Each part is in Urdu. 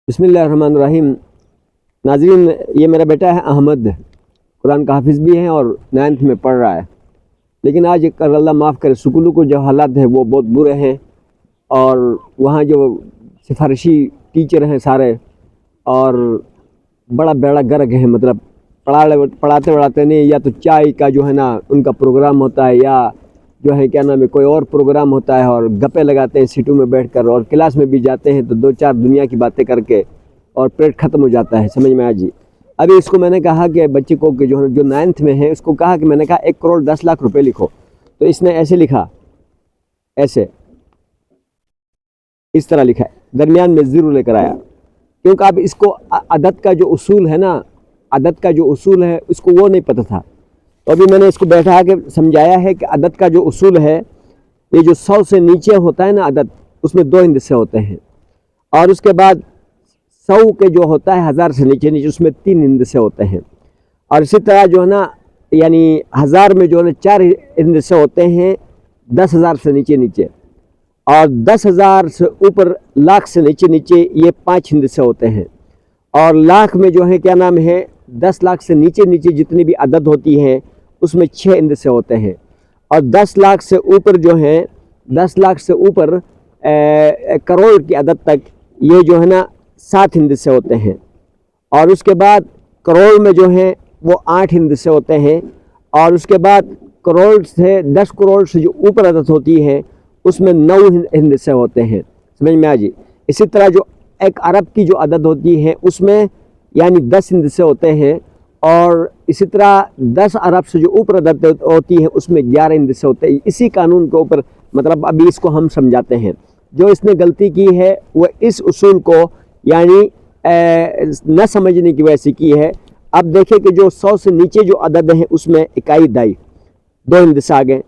بسم اللہ الرحمن الرحیم۔ ناظرین، یہ میرا بیٹا ہے احمد، قرآن کا حافظ بھی ہے اور 9th میں پڑھ رہا ہے، لیکن آج کل اللہ معاف کرے سکولوں کو جو حالات ہیں وہ بہت برے ہیں، اور وہاں جو سفارشی ٹیچر ہیں سارے اور بڑا بیڑا گرک ہے، مطلب پڑھاتے نہیں، یا تو چائے کا جو ہے نا ان کا پروگرام ہوتا ہے، یا جو ہے کیا نام ہے کوئی اور پروگرام ہوتا ہے، اور گپے لگاتے ہیں سیٹوں میں بیٹھ کر، اور کلاس میں بھی جاتے ہیں تو 2-4 دنیا کی باتیں کر کے اور پیٹ ختم ہو جاتا ہے۔ سمجھ میں جی ابھی اس کو میں نے کہا کہ بچے کو کہ جو 9th میں ہے اس کو کہا کہ میں نے کہا 1 کروڑ 10 لاکھ روپے لکھو، تو اس نے ایسے لکھا، ایسے اس طرح لکھا ہے، درمیان میں زیرو لے کر آیا، کیونکہ اب اس کو عدد کا جو اصول ہے نا، عدد کا جو اصول ہے اس کو وہ نہیں پتہ تھا، تو ابھی میں نے اس کو بیٹھا کے سمجھایا ہے کہ عدد کا جو اصول ہے، یہ جو 100 سے نیچے ہوتا ہے نا عدد، اس میں 2 ہندسے ہوتے ہیں، اور اس کے بعد 100 کے جو ہوتا ہے 1000 سے نیچے اس میں 3 ہندسے ہوتے ہیں، اور اسی طرح جو ہے نا یعنی 1000 میں جو ہے نا 4 ہندسے ہوتے ہیں 10,000 سے نیچے، اور 10,000 سے اوپر لاکھ سے نیچے یہ 5 ہندسے ہوتے ہیں، اور لاکھ میں جو ہے کیا نام ہے 10 لاکھ سے نیچے جتنی بھی عدد ہوتی ہے اس میں 6 ہندسے ہوتے ہیں، اور 10 لاکھ سے اوپر جو ہے 10 لاکھ سے اوپر کروڑ کی عدد تک یہ جو ہے نا 7 ہندسے ہوتے ہیں، اور اس کے بعد کروڑ میں جو ہے وہ 8 ہندسے ہوتے ہیں، اور اس کے بعد کروڑ سے 10 کروڑ سے جو اوپر عدد ہوتی ہے اس میں 9 ہندسے ہوتے ہیں۔ سمجھ میں جی اسی طرح جو 1 ارب کی جو عدد ہوتی ہے اس میں یعنی 10 ہندسے ہوتے ہیں، اور اسی طرح 10 ارب سے جو اوپر عدد ہوتی ہے اس میں 11 ہندسے ہوتے ہیں۔ اسی قانون کے اوپر مطلب ابھی اس کو ہم سمجھاتے ہیں، جو اس نے غلطی کی ہے وہ اس اصول کو یعنی نہ سمجھنے کی وجہ سے کی ہے۔ اب دیکھیں کہ جو 100 سے نیچے جو عدد ہیں اس میں اکائی دائی 2 ہندسے آ گئے،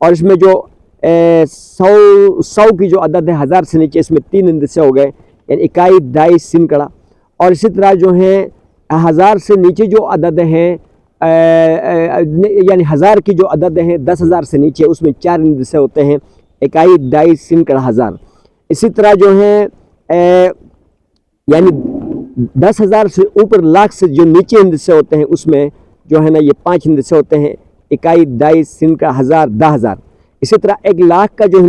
اور اس میں جو 100 کی جو عدد ہے 1000 سے نیچے اس میں 3 ہندسے ہو گئے، یعنی اکائی دائی سین کڑا، اور اسی طرح جو ہے 1000 سے نیچے جو عدد ہیں یعنی 1000 کی جو عدد ہیں 10,000 سے نیچے اس میں 4 ہندسے ہوتے ہیں، اکائی دائی سین کڑا 1000۔ اسی طرح جو ہے یعنی 10,000 سے اوپر لاکھ سے جو نیچے ہندسے ہوتے ہیں اس میں جو ہے نا یہ 5 ہندسے ہوتے ہیں، اکائی دائی سین کا 1000 10,000۔ اسی طرح 1 لاکھ کا جو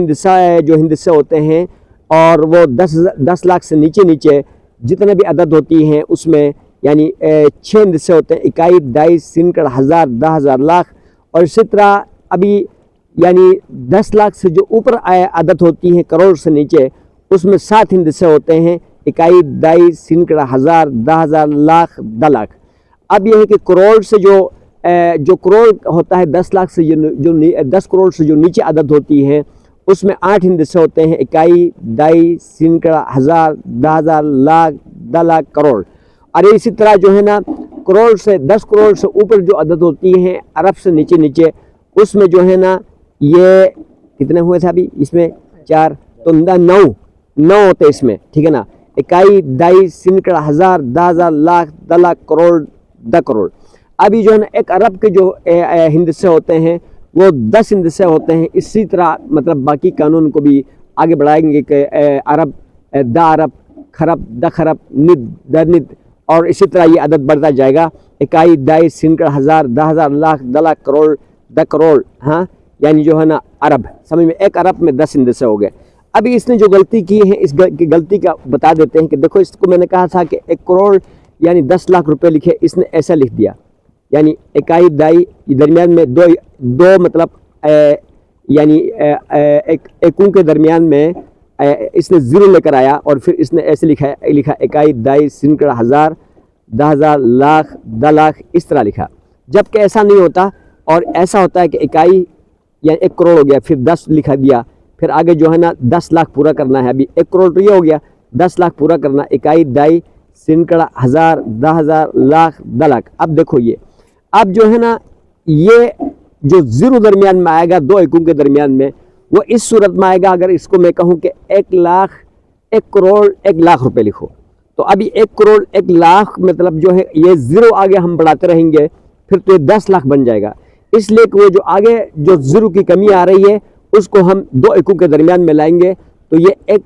ہندسے ہوتے ہیں اور وہ 10 لاکھ سے نیچے جتنے بھی عدد ہوتی ہیں اس میں یعنی 6 ہندسے ہوتے ہیں، اکائی دائی سین کا 1000 10,000 لاکھ، اور اسی طرح ابھی یعنی 10 لاکھ سے جو اوپر عدد ہوتی ہیں کروڑ سے نیچے اس میں 7 ہندسے ہوتے ہیں، اکائی دائی سین کا 1000 10,000 لاکھ 10 لاکھ۔ اب یہ ہے کہ کروڑ سے جو کروڑ ہوتا ہے 10 لاکھ سے جو 10 کروڑ سے جو نیچے عدد ہوتی ہے اس میں 8 ہندسے ہوتے ہیں، اکائی دائی سین کا 1000 10,000 لاکھ 10 لاکھ کروڑ۔ اور اسی طرح جو ہے نا کروڑ سے 10 کروڑ سے اوپر جو عدد ہوتی ہیں ارب سے نیچے اس میں جو ہے نا یہ کتنے ہوئے تھے ابھی اس میں 4 تو 9 ہوتے اس میں، ٹھیک ہے نا، اکائی دائی سین کا 1000 10,000 لاکھ 10 لاکھ کروڑ 10 کروڑ۔ ابھی جو ہے نا 1 ارب کے جو ہندسے ہوتے ہیں وہ 10 ہندسے ہوتے ہیں۔ اسی طرح مطلب باقی قانون کو بھی آگے بڑھائیں گے کہ ارب 10 ارب خرب 10 خرب ند 10 ند، اور اسی طرح یہ عدد بڑھتا جائے گا، اکائی دائی سین کا 1000 10,000 لاکھ 10 لاکھ کروڑ 10 کروڑ، ہاں یعنی جو ہے نا ارب، سمجھ میں 1 ارب میں 10 ہندسے ہو گئے۔ ابھی اس نے جو غلطی کی ہے اس کی غلطی کا بتا دیتے ہیں کہ دیکھو اس کو میں نے کہا تھا کہ 1 کروڑ یعنی 10 لاکھ روپے لکھے، اس نے ایسا لکھ دیا، یعنی اکائی دائی درمیان میں دو مطلب یعنی ایکوں کے درمیان میں اس نے زیرو لے کر آیا، اور پھر اس نے ایسے لکھا اکائی دائی سین کا 1000 10,000 لاکھ 10 لاکھ، اس طرح لکھا، جبکہ ایسا نہیں ہوتا، اور ایسا ہوتا ہے کہ اکائی یعنی 1 کروڑ ہو گیا پھر 10 لکھا دیا، پھر آگے جو ہے نا 10 لاکھ پورا کرنا ہے، ابھی 1 کروڑ تو یہ ہو گیا، 10 لاکھ پورا کرنا، اکائی دائی سین کا 1000 10,000 لاکھ 10 لاکھ۔ اب دیکھو یہ اب جو ہے نا یہ جو زیرو درمیان میں آئے گا 2 ایکوں کے درمیان میں وہ اس صورت میں آئے گا، اگر اس کو میں کہوں کہ 1 کروڑ 1 لاکھ روپے لکھو، تو ابھی 1 کروڑ 1 لاکھ مطلب جو ہے یہ زیرو آگے ہم بڑھاتے رہیں گے پھر تو یہ 10 لاکھ بن جائے گا، اس لیے کہ وہ جو آگے جو زیرو کی کمی آ رہی ہے اس کو ہم 2 ایکوں کے درمیان میں لائیں گے تو یہ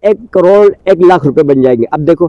1 کروڑ 1 لاکھ روپے بن جائیں گے۔ اب دیکھو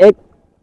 1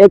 1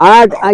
8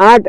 8